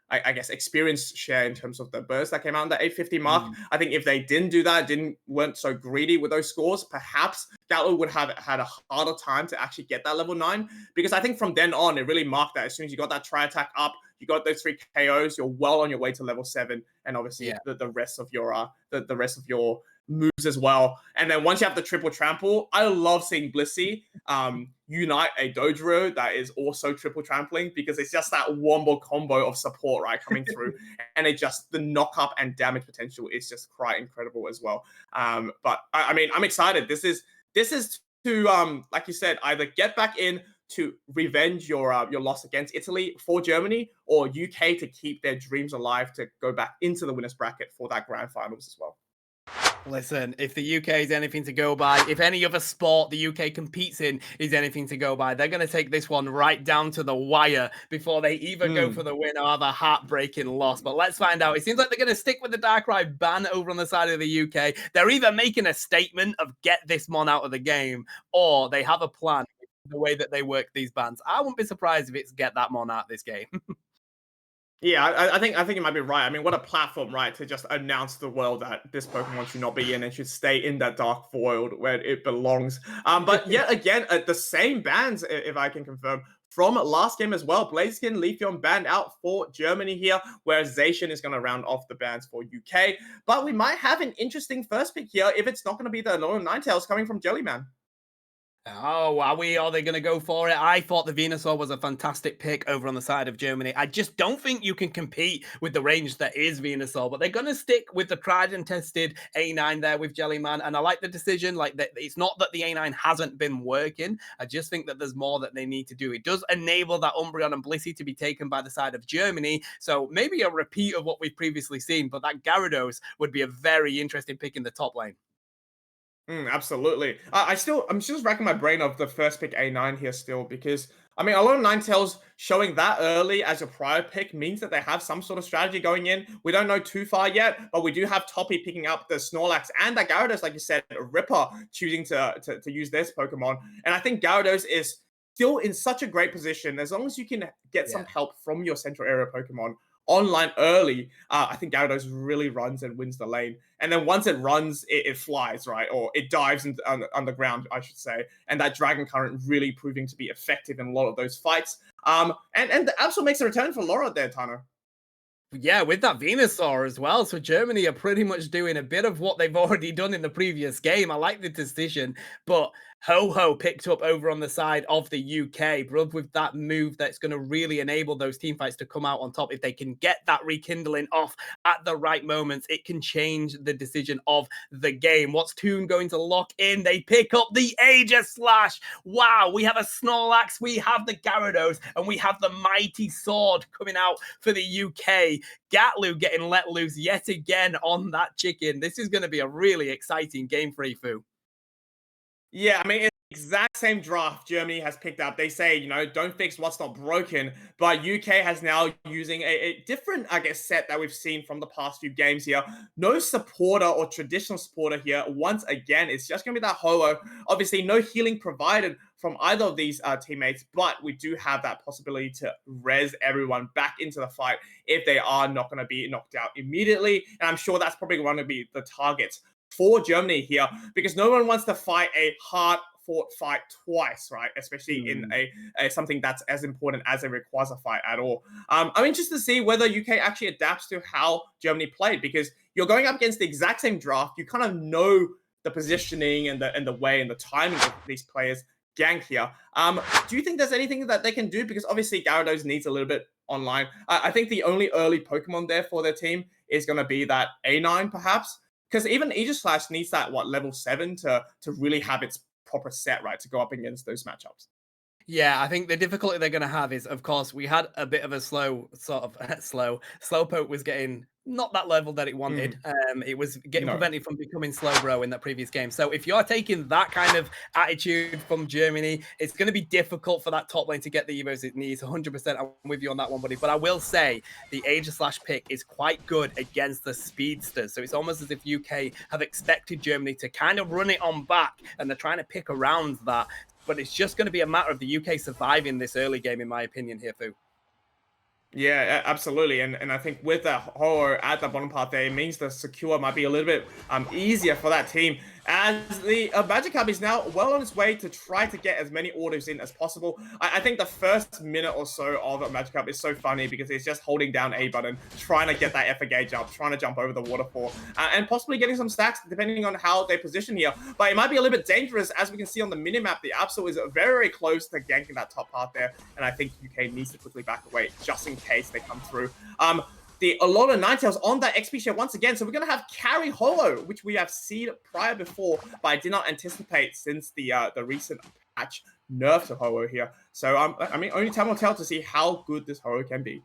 I guess experience share in terms of the burst that came out in the 850 mark. I think if they didn't do that, weren't so greedy with those scores, perhaps Gatlo would have had a harder time to actually get that level 9. Because I think from then on, it really marked that as soon as you got that tri attack up, you got those 3 KOs, you're well on your way to level 7, and obviously the rest of your the rest of your moves as well. And then once you have the triple trample, I love seeing Blissey unite a Dodrio that is also triple trampling because it's just that wombo combo of support, right, coming through. And the knock up and damage potential is just quite incredible as well. But I mean, I'm excited. This is to like you said, either get back in to revenge your loss against Italy for Germany, or UK to keep their dreams alive to go back into the winners bracket for that grand finals as well. Listen, if the UK is anything to go by, if any other sport the UK competes in is anything to go by, they're going to take this one right down to the wire before they either go for the win or have a heartbreaking loss. But let's find out. It seems like they're going to stick with the Darkrai ban over on the side of the UK. They're either making a statement of get this Mon out of the game, or they have a plan the way that they work these bans. I wouldn't be surprised if it's get that Mon out of this game. Yeah, I think you might be right. I mean, what a platform, right, to just announce to the world that this Pokemon should not be in and should stay in that dark void where it belongs. But yet again, the same bans, if I can confirm, from last game as well. Blaziken, Leafeon banned out for Germany here, whereas Zacian is going to round off the bans for UK. But we might have an interesting first pick here if it's not going to be the Alolan Ninetales coming from Jellyman. Oh, are they going to go for it? I thought the Venusaur was a fantastic pick over on the side of Germany. I just don't think you can compete with the range that is Venusaur, but they're going to stick with the tried and tested A9 there with Jellyman, and I like the decision. Like, it's not that the A9 hasn't been working. I just think that there's more that they need to do. It does enable that Umbreon and Blissey to be taken by the side of Germany, so maybe a repeat of what we've previously seen, but that Gyarados would be a very interesting pick in the top lane. Absolutely. I'm just racking my brain of the first pick A9 here still, because I mean, a lot of Ninetales showing that early as a prior pick means that they have some sort of strategy going in. We don't know too far yet, but we do have Toppy picking up the Snorlax and that Gyarados, like you said, Ripper choosing to use this Pokemon. And I think Gyarados is still in such a great position. As long as you can get some Yeah. help from your central area Pokemon online early, I think Gyarados really runs and wins the lane. And then once it runs, it flies, right? Or it dives on the ground, I should say. And that Dragon Current really proving to be effective in a lot of those fights. And the Absol makes a return for Laura there, Tano. Yeah, with that Venusaur as well. So Germany are pretty much doing a bit of what they've already done in the previous game. I like the decision, but Ho-Ho picked up over on the side of the UK, but with that move that's going to really enable those team fights to come out on top. If they can get that rekindling off at the right moments, it can change the decision of the game. What's Toon going to lock in? They pick up the Aegis Slash. Wow, we have a Snorlax, we have the Gyarados, and we have the Mighty Sword coming out for the UK. Gatlu getting let loose yet again on that chicken. This is going to be a really exciting game for Ifu. Yeah, I mean, it's the exact same draft Germany has picked up. They say, don't fix what's not broken. But UK has now using a different, I guess, set that we've seen from the past few games here. No supporter or traditional supporter here. Once again, it's just going to be that Ho-Oh. Obviously, no healing provided from either of these teammates, but we do have that possibility to res everyone back into the fight if they are not going to be knocked out immediately. And I'm sure that's probably going to be the target for Germany here, because no one wants to fight a hard-fought fight twice, right? Especially in a something that's as important as a Rayquaza fight at all. I'm interested to see whether UK actually adapts to how Germany played, because you're going up against the exact same draft. You kind of know the positioning and the way and the timing of these players gank here. Do you think there's anything that they can do? Because obviously Gyarados needs a little bit online. I think the only early Pokemon there for their team is going to be that A9, perhaps. Because even Aegis Slash needs that, level 7 to really have its proper set, right, to go up against those matchups. Yeah, I think the difficulty they're going to have is, of course, we had a bit of a Slowpoke was getting not that level that it wanted. It was getting prevented from becoming Slowbro in that previous game. So if you're taking that kind of attitude from Germany, it's going to be difficult for that top lane to get the Evos it needs. 100%, I'm with you on that one, buddy. But I will say the Aegis Slash pick is quite good against the speedsters. So it's almost as if UK have expected Germany to kind of run it on back, and they're trying to pick around that. But it's just going to be a matter of the UK surviving this early game, in my opinion, here, Fu. Yeah, absolutely. And I think with that horror at the bottom part there, it means the secure might be a little bit easier for that team. As the Magikarp is now well on its way to try to get as many orders in as possible. I think the first minute or so of Magikarp is so funny because it's just holding down A button, trying to get that effort gauge up, trying to jump over the waterfall, and possibly getting some stacks depending on how they position here. But it might be a little bit dangerous, as we can see on the minimap. The Absol is very, very close to ganking that top part there, and I think UK needs to quickly back away just in case they come through. A lot of Ninetales on that XP share once again. So we're going to have Carry Holo, which we have seen prior before, but I did not anticipate since the recent patch nerf to Holo here. So, I mean, only time will tell to see how good this Holo can be.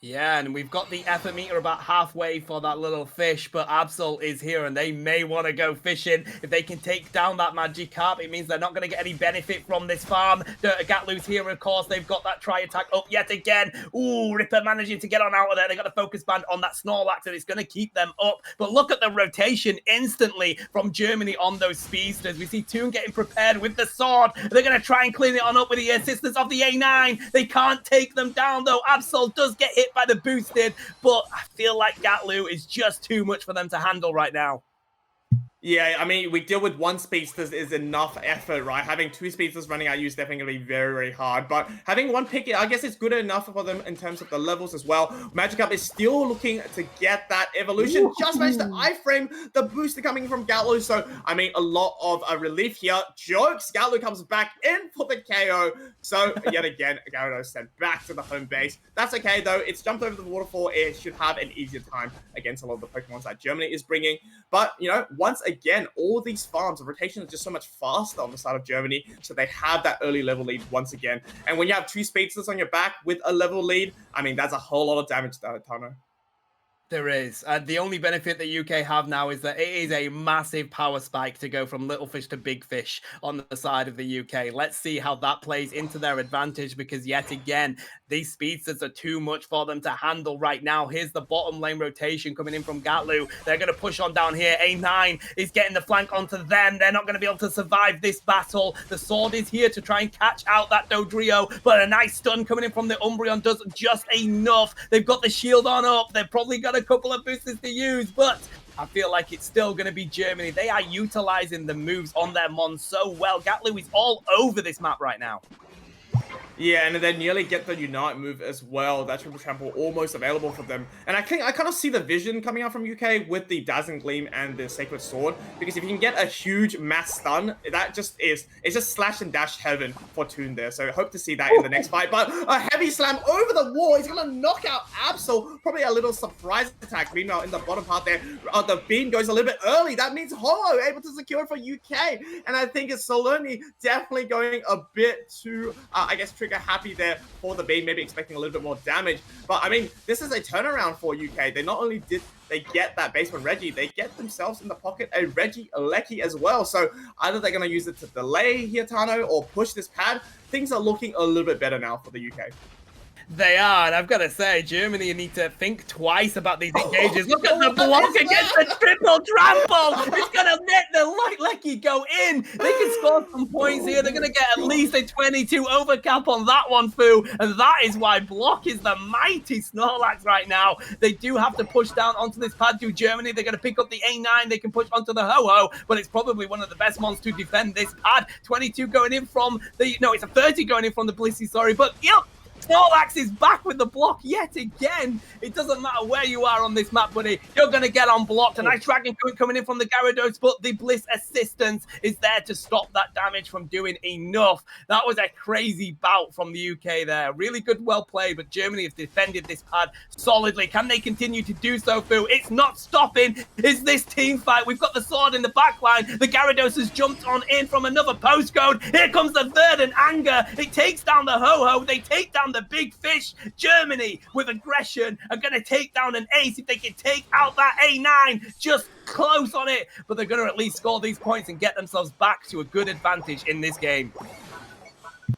Yeah, and we've got the effort meter about halfway for that little fish, but Absol is here and they may want to go fishing. If they can take down that Magikarp, it means they're not going to get any benefit from this farm. Gatlu's here, of course. They've got that tri-attack up yet again. Ooh, Ripper managing to get on out of there. They got a focus band on that Snorlax and it's going to keep them up. But look at the rotation instantly from Germany on those speedsters. We see Toon getting prepared with the sword. They're going to try and clean it on up with the assistance of the A9. They can't take them down, though. Absol does get hit by the boosted, but I feel like Gatlu is just too much for them to handle right now. Yeah, I mean, we deal with one speedsters is enough effort, right? Having two speedsters running at you is definitely going to be very, very hard. But having one pick, I guess it's good enough for them in terms of the levels as well. Magikarp is still looking to get that evolution. Ooh. Just managed to iframe the booster coming from Gatlu. So, I mean, a lot of relief here. Jokes, Gatlu comes back in for the KO. So, yet again, Gyarados sent back to the home base. That's okay, though. It's jumped over the waterfall. It should have an easier time against a lot of the Pokemons that Germany is bringing. But, once again, all these farms, the rotation is just so much faster on the side of Germany, so they have that early level lead once again. And when you have two speedsters on your back with a level lead, I mean, that's a whole lot of damage, Tano. There is. The only benefit that UK have now is that it is a massive power spike to go from little fish to big fish on the side of the UK. Let's see how that plays into their advantage, because yet again, these speedsters are too much for them to handle right now. Here's the bottom lane rotation coming in from Gatlu. They're going to push on down here. A9 is getting the flank onto them. They're not going to be able to survive this battle. The sword is here to try and catch out that Dodrio, but a nice stun coming in from the Umbreon does just enough. They've got the shield on up. They've probably got a couple of boosters to use, but I feel like it's still going to be Germany. They are utilizing the moves on their Mon so well. Gatlu is all over this map right now. Yeah, and they nearly get the Unite move as well. That triple trample almost available for them. And I kind of see the vision coming out from UK with the Dazzling Gleam and the Sacred Sword. Because if you can get a huge mass stun, that just is, it's just slash and dash heaven for Toon there. So I hope to see that in the next fight. But a heavy slam over the wall. He's going to knock out Absol. Probably a little surprise attack. Meanwhile, in the bottom part there, the beam goes a little bit early. That means Holo able to secure it for UK. And I think it's Soloni definitely going a bit too, I guess, trigger happy there for the beam, maybe expecting a little bit more damage. But I mean, this is a turnaround for UK. They not only did they get that basement Reggie, they get themselves in the pocket a Reggie Lecky as well. So either they're going to use it to delay here, Tano, or push this pad. Things are looking a little bit better now for the UK. They are, and I've got to say, Germany need to think twice about these engages. Look at the block against the triple trample. It's going to let the Lecky go in. They can score some points here. They're going to get at least a 22 overcap on that one, Fu. And that is why Block is the mighty Snorlax right now. They do have to push down onto this pad to Germany. They're going to pick up the A9. They can push onto the Ho-Ho, but it's probably one of the best mons to defend this pad. 22 going in from the, no, it's a 30 going in from the Blissey, sorry. But, yep. Snorlax is back with the block yet again. It doesn't matter where you are on this map, buddy. You're going to get on blocked. A nice Dragon coming in from the Gyarados, but the Bliss assistance is there to stop that damage from doing enough. That was a crazy bout from the UK there. Really good, well played, but Germany have defended this pad solidly. Can they continue to do so, Fu? It's not stopping. It's this team fight. We've got the sword in the back line. The Gyarados has jumped on in from another postcode. Here comes the third and anger. It takes down the Ho-Ho. They take down the big fish. Germany with aggression are going to take down an ace if they can take out that A9. Just close on it, but they're going to at least score these points and get themselves back to a good advantage in this game.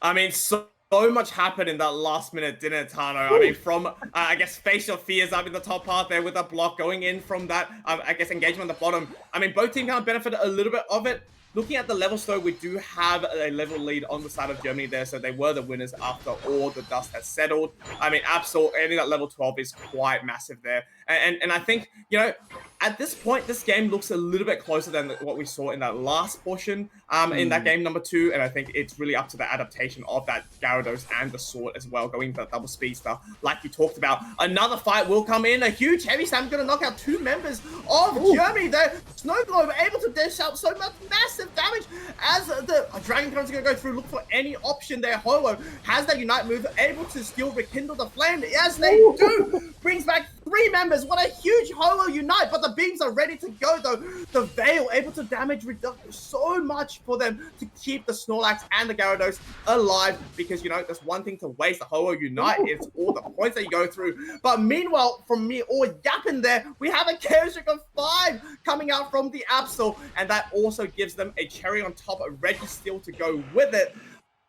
I mean, so much happened in that last minute, didn't it, Tano? I mean, from, I guess, Facial Fears up in the top part there with a block going in from that, I guess, engagement at the bottom. I mean, both teams kind of benefited a little bit of it. Looking at the levels, though, we do have a level lead on the side of Germany there, so they were the winners after all the dust has settled. I mean, Absol ending at level 12 is quite massive there. And I think, you know, at this point, this game looks a little bit closer than what we saw in that last portion in that game number 2. And I think it's really up to the adaptation of that Gyarados and the sword as well, going for double speedster, like you talked about. Another fight will come in. A huge heavy slam going to knock out 2 members of Germany there. Snow Globe able to dish out so much massive damage as the Dragon Comes going to go through, look for any option there. Holo has that Unite move, able to still rekindle the flame. Yes, they do. Brings back 3 members. What a huge Holo Unite, but the beams are ready to go, though. The Veil able to damage reduce so much for them to keep the Snorlax and the Gyarados alive, because, you know, there's one thing to waste. The Holo Unite, it's all the points that you go through. But meanwhile, from me all yapping there, we have a Chaos Trick of 5 coming out from the Absol, and that also gives them a cherry on top, a Registeel to go with it.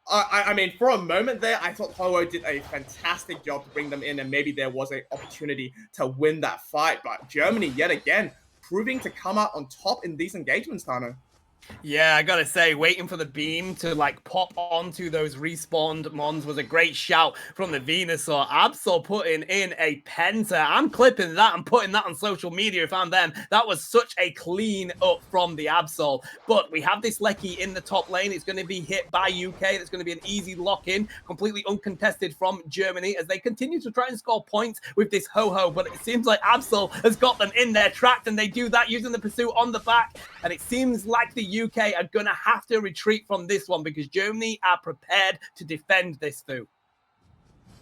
I mean, for a moment there, I thought Holo did a fantastic job to bring them in, and maybe there was an opportunity to win that fight. But Germany, yet again, proving to come out on top in these engagements, Tano. Yeah, I gotta say, waiting for the beam to like pop onto those respawned mons was a great shout from the Venusaur. Absol putting in a penta. I'm clipping that and putting that on social media if I'm them. That was such a clean up from the Absol. But we have this Lecky in the top lane. It's going to be hit by UK. That's going to be an easy lock-in, completely uncontested from Germany as they continue to try and score points with this Ho-Ho. But it seems like Absol has got them in their track, and they do that using the pursuit on the back. And it seems like the UK are going to have to retreat from this one because Germany are prepared to defend this, Fu.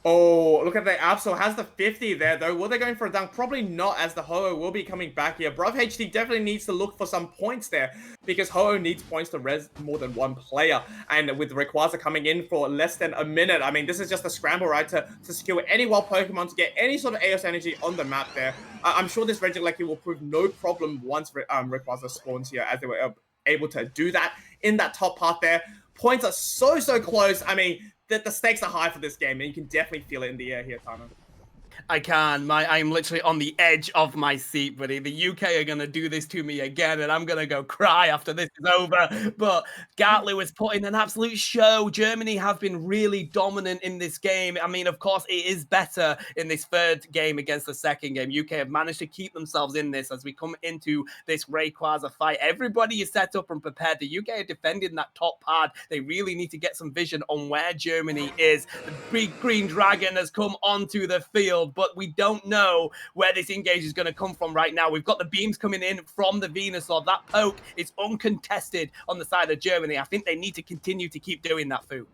Oh, look at the Absol has the 50 there, though. Were they going for a dunk? Probably not, as the Ho-Oh will be coming back here. Bruv HD definitely needs to look for some points there, because Ho-Oh needs points to res more than one player. And with Rayquaza coming in for less than a minute, I mean, this is just a scramble, right, to secure any wild Pokemon, to get any sort of AOS energy on the map there. I'm sure this Regieleki will prove no problem once Rayquaza spawns here, as they were able to do that in that top part there. Points are so close. I mean, the stakes are high for this game, and you can definitely feel it in the air here, Tano. I can. I'm literally on the edge of my seat, buddy. The UK are going to do this to me again, and I'm going to go cry after this is over. But Gartley was putting an absolute show. Germany have been really dominant in this game. I mean, of course, it is better in this third game against the second game. UK have managed to keep themselves in this as we come into this Rayquaza fight. Everybody is set up and prepared. The UK are defending that top part. They really need to get some vision on where Germany is. The big green dragon has come onto the field, but we don't know where this engage is going to come from right now. We've got the beams coming in from the Venusaur. That poke is uncontested on the side of Germany. I think they need to continue to keep doing that, Fu.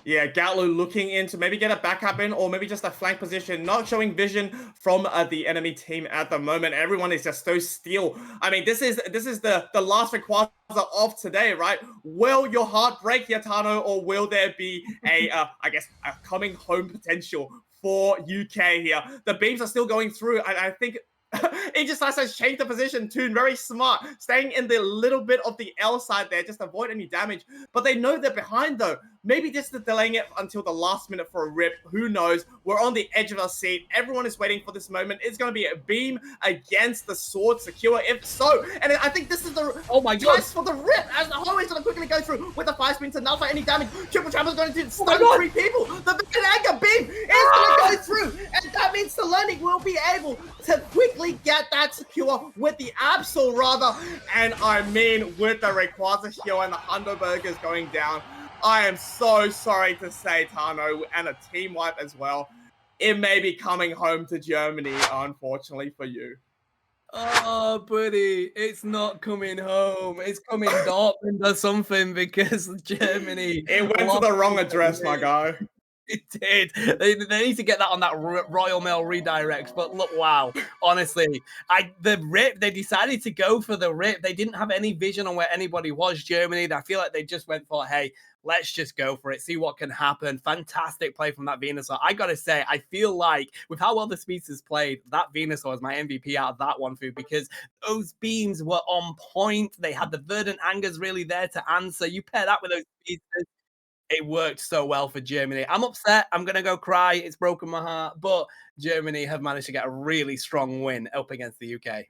Yeah, Gatlu looking in to maybe get a backup in, or maybe just a flank position, not showing vision from the enemy team at the moment. Everyone is just so still. I mean, this is the last Rayquaza of today, right? Will your heart break, Yatano, or will there be a I guess a coming home potential for UK here? The beams are still going through, and I think Aegis has changed the position. Toon, very smart, staying in the little bit of the L side there, just avoid any damage. But they know they're behind, though. Maybe just delaying it until the last minute for a rip. Who knows? We're on the edge of our seat. Everyone is waiting for this moment. It's going to be a beam against the sword secure, if so. And I think this is the test for the rip, as the Ho is going to quickly go through with the 5-spin to nullify any damage. Triple Trap is going to stun 3 people. The Anger beam is going to go through. And that means the learning will be able to quickly get that secure with the Absol, rather. And I mean, with the Rayquaza Shield and the Hundo Burgers going down, I am so sorry to say, Tano, and a team wipe as well. It may be coming home to Germany, unfortunately for you. Oh, buddy, it's not coming home. It's coming Dortmund or something, because Germany. It went to the wrong address, my guy. It did. They need to get that on that Royal Mail redirect. But look, wow. Honestly, the rip, they decided to go for the rip. They didn't have any vision on where anybody was, Germany. I feel like they just went for, hey, let's just go for it, see what can happen. Fantastic play from that Venusaur. I got to say, I feel like with how well the speedsters played, that Venusaur is my MVP out of that one, Fu, because those beams were on point. They had the Verdant Angers really there to answer. You pair that with those speedsters, it worked so well for Germany. I'm upset. I'm going to go cry. It's broken my heart. But Germany have managed to get a really strong win up against the UK.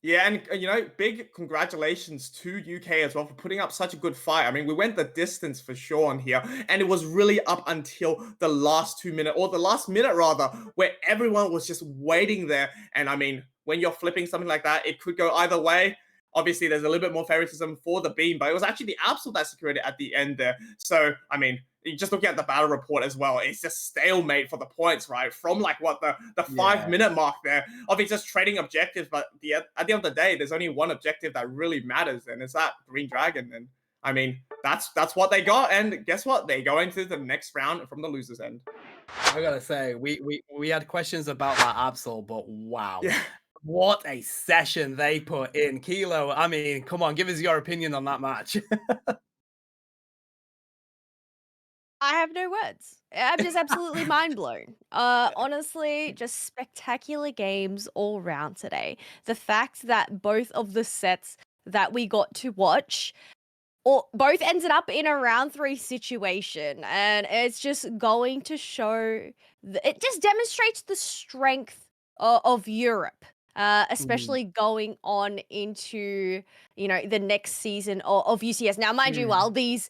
Yeah, and you know, big congratulations to UK as well for putting up such a good fight. I mean, we went the distance for sure on here, and it was really up until the last 2 minutes, or the last minute rather, where everyone was just waiting there. And I mean, when you're flipping something like that, it could go either way. Obviously, there's a little bit more favoritism for the beam, but it was actually the Absol that secured it at the end there. So, I mean, just looking at the battle report as well, it's just stalemate for the points, right? From like what the 5-minute mark there of it just trading objectives, but at the end of the day, there's only one objective that really matters, and it's that Green Dragon. And I mean, that's what they got, and guess what? They go into the next round from the losers' end. I gotta say, we had questions about that Absol, but wow. Yeah. What a session they put in. Kilo, I mean, come on, give us your opinion on that match. I have no words. I'm just absolutely mind blown. Honestly, just spectacular games all round today. The fact that both of the sets that we got to watch or both ended up in a round 3 situation, and it's just going to show it just demonstrates the strength of Europe, especially going on into, the next season of UCS. Now, mind you, while these,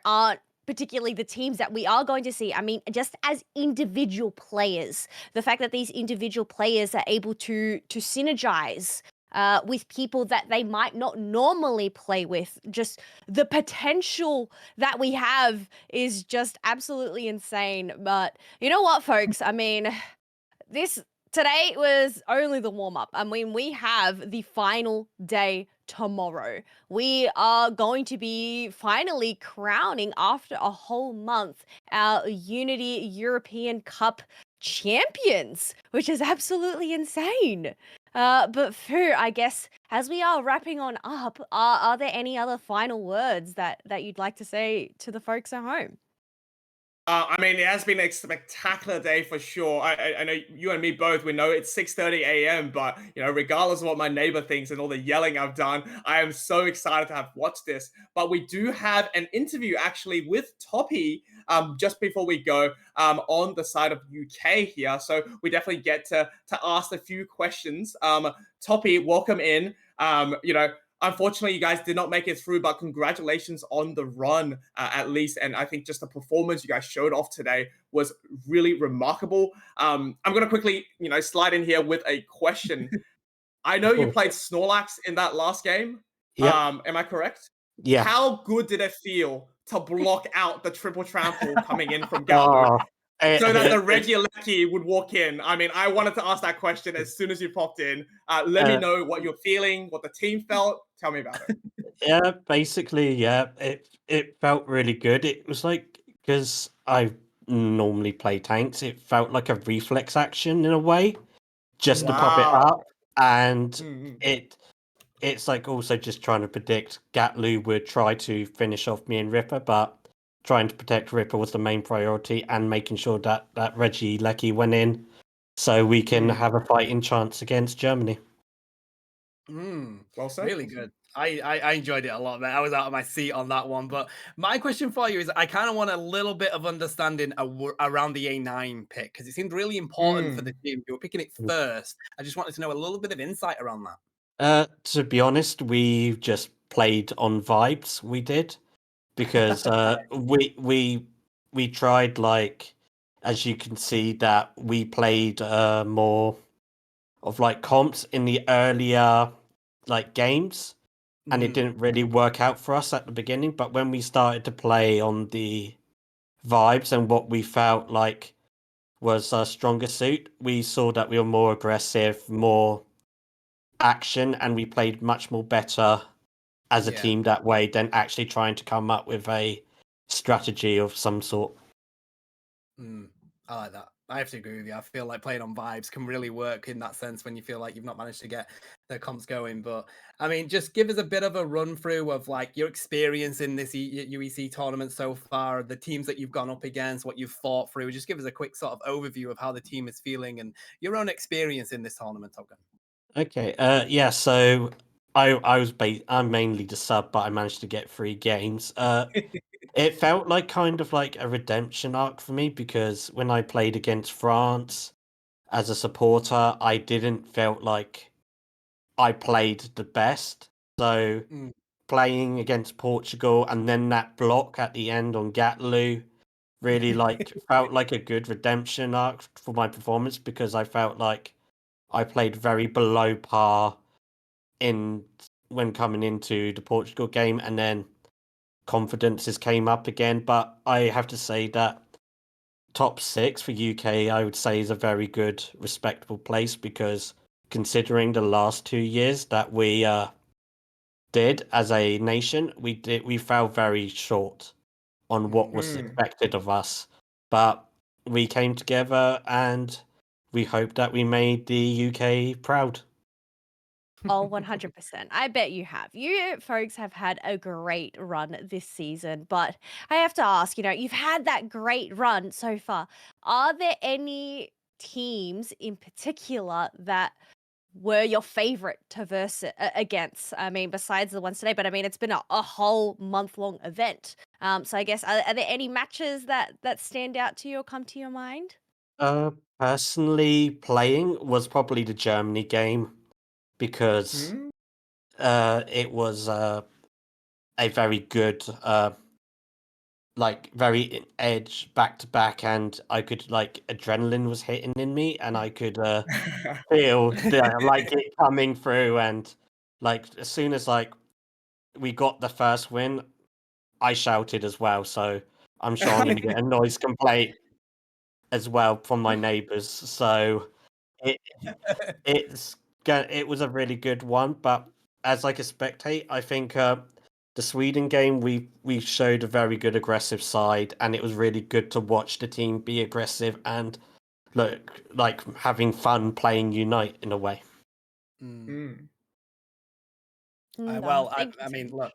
aren't particularly the teams that we are going to see, I mean, just as individual players, the fact that these individual players are able to synergize with people that they might not normally play with. Just the potential that we have is just absolutely insane. But you know what, folks? I mean, this today was only the warm up. I mean, we have the final day tomorrow. We are going to be finally crowning, after a whole month, our Unity European Cup champions, which is absolutely insane. But Fu, I guess as we are wrapping on up, are there any other final words that you'd like to say to the folks at home? I mean, it has been a spectacular day for sure. I know you and me both. We know it's 6:30 a.m., but regardless of what my neighbor thinks and all the yelling I've done, I am so excited to have watched this. But we do have an interview actually with Toppy just before we go on the side of UK here, so we definitely get to ask a few questions. Toppy, welcome in. Unfortunately, you guys did not make it through, but congratulations on the run, at least. And I think just the performance you guys showed off today was really remarkable. I'm going to quickly, slide in here with a question. I know you Cool. played Snorlax in that last game. Yep. Am I correct? Yeah. How good did it feel to block out the triple trample coming in from Gatlu? So that the Regieleki would walk in. I mean, I wanted to ask that question as soon as you popped in. Let me know what you're feeling, what the team felt. Tell me about it. Yeah, basically, yeah. It felt really good. It was like, because I normally play tanks, it felt like a reflex action in a way, just to pop it Wow. up. And Mhm. it's like also just trying to predict Gatlu would try to finish off me and Ripper, but trying to protect Ripper was the main priority, and making sure that Reggie Lecky went in so we can have a fighting chance against Germany. Well said. Really good. I enjoyed it a lot, man. I was out of my seat on that one. But my question for you is, I kind of want a little bit of understanding around the A9 pick, because it seemed really important for the team. You were picking it first. I just wanted to know a little bit of insight around that. To be honest, we just played on vibes. We did, because we tried, like, as you can see, that we played more of like comps in the earlier like games, and it didn't really work out for us at the beginning. But when we started to play on the vibes and what we felt like was our stronger suit, we saw that we were more aggressive, more action, and we played much more better as a Yeah. team that way than actually trying to come up with a strategy of some sort. I like that. I have to agree with you. I feel like playing on vibes can really work in that sense when you feel like you've not managed to get the comps going. But I mean, just give us a bit of a run through of like your experience in this UEC tournament so far, the teams that you've gone up against, what you've fought through. Just give us a quick sort of overview of how the team is feeling and your own experience in this tournament, Togan. Okay. Yeah. So I'm mainly the sub, but I managed to get 3 games. It felt like kind of like a redemption arc for me, because when I played against France as a supporter, I didn't felt like I played the best. So playing against Portugal and then that block at the end on Gatlu really like felt like a good redemption arc for my performance, because I felt like I played very below par in when coming into the Portugal game, and then confidences came up again. But I have to say that top 6 for UK, I would say, is a very good, respectable place, because considering the last 2 years that we did as a nation, we fell very short on what was expected of us. But we came together, and we hope that we made the UK proud. Oh, 100%. I bet you have. You folks have had a great run this season, but I have to ask, you've had that great run so far. Are there any teams in particular that were your favorite to verse against? I mean, besides the ones today, but I mean, it's been a whole month-long event. So I guess, are there any matches that stand out to you or come to your mind? Personally, playing was probably the Germany game, because it was a very good, like very edge back to back, and I could like adrenaline was hitting in me, and I could feel like it coming through, and like as soon as like we got the first win, I shouted as well. So I'm sure I'm going to get a noise complaint as well from my neighbors. So it it was a really good one, but as like a spectate, I think the Sweden game we showed a very good aggressive side, and it was really good to watch the team be aggressive and look like having fun playing Unite in a way. Mm. No, Well, thank you I so mean, much. look,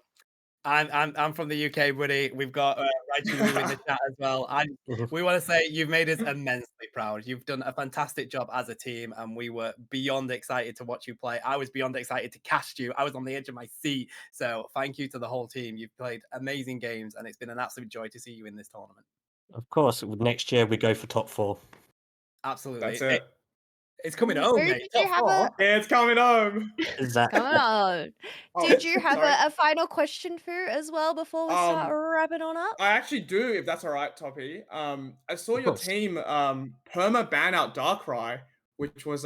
I'm from the UK, buddy. We've got Raichu Wu in the chat as well. Mhm. We want to say you've made us immensely proud. You've done a fantastic job as a team, and we were beyond excited to watch you play. I was beyond excited to cast you. I was on the edge of my seat. So thank you to the whole team. You've played amazing games, and it's been an absolute joy to see you in this tournament. Of course, next year we go for top 4. That's Absolutely, it. it's coming Who home, mate. did you Top have a four. It's coming home. come Exactly. on. Oh, Did you have sorry. a final question, Fu, as well before we start Um, wrapping on up? I actually do, if that's all right, Toppy. I saw Of your course. team perma ban out Darkrai, which was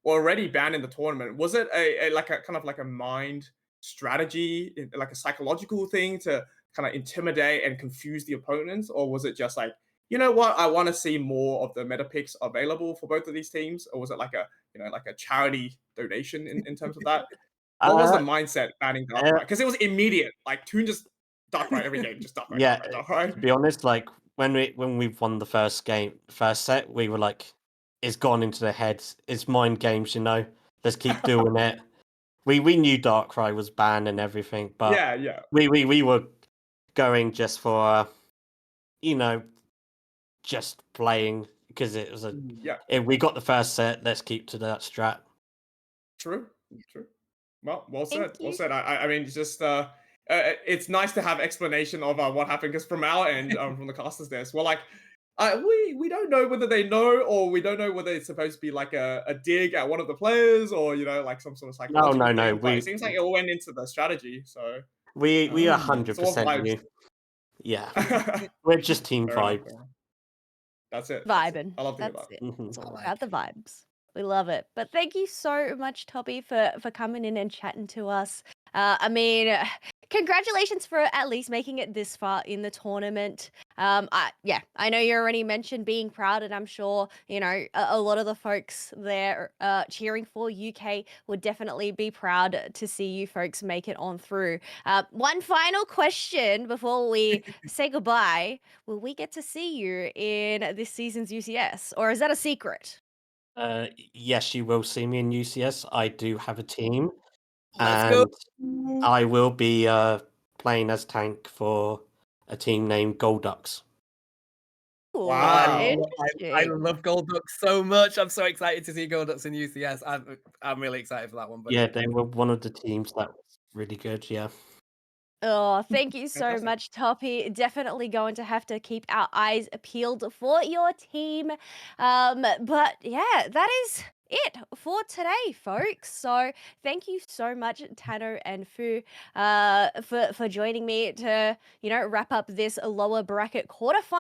already banned in the tournament. Was it a like a kind of like a mind strategy, like a psychological thing to kind of intimidate and confuse the opponents, or was it just like, you know what, I want to see more of the meta picks available for both of these teams, or was it like a like a charity donation in terms of that? What was the Uh, mindset banning uh, Darkrai? Because it was immediate, like Toon just Darkrai every game, just Darkrai, yeah, Darkrai, to Darkrai. be honest, like when we've won the first set, we were like, it's gone into their heads. It's mind games, you know. Let's keep doing it. We knew Darkrai was banned and everything, but Yeah, yeah. we were going just for you know, just playing because it was Yeah, we got the first set. Let's keep to that strat. true, true. Well Thank said, well you. said. I mean, it's just it's nice to have explanation of what happened, because from our end, from the casters desk, we're like, we don't know whether they know, or we don't know whether it's supposed to be like a dig at one of the players, or like some sort of No, psychological no, no. thing. But it seems like it all went into the strategy, so We it's all 100% vibes. knew. Yeah, we're just team Fair enough. vibes. Fair enough. That's it. That's it. Vibing. I love to hear That's that. it. Mhm. It's I all like about the it. vibes. We love it. But thank you so much, Toby, for coming in and chatting to us. I mean, congratulations for at least making it this far in the tournament. I know you already mentioned being proud, and I'm sure a lot of the folks there cheering for UK would definitely be proud to see you folks make it on through. One final question before we say goodbye: will we get to see you in this season's UCS, or is that a secret? Yes, you will see me in UCS. I do have a team, Let's go. and I will be playing as tank for a team named Golducks. Ooh, Wow. I interesting. love Golduck so much. I'm so excited to see Golducks in UCS. I'm really excited for that one, buddy. Yeah, they were one of the teams that was really good. Yeah. Oh, thank you so Fantastic. much, Toppy. Definitely going to have to keep our eyes peeled for your team. But yeah, that is it for today, folks. So thank you so much, Tano and Fu, for joining me to wrap up this lower bracket quarterfinal.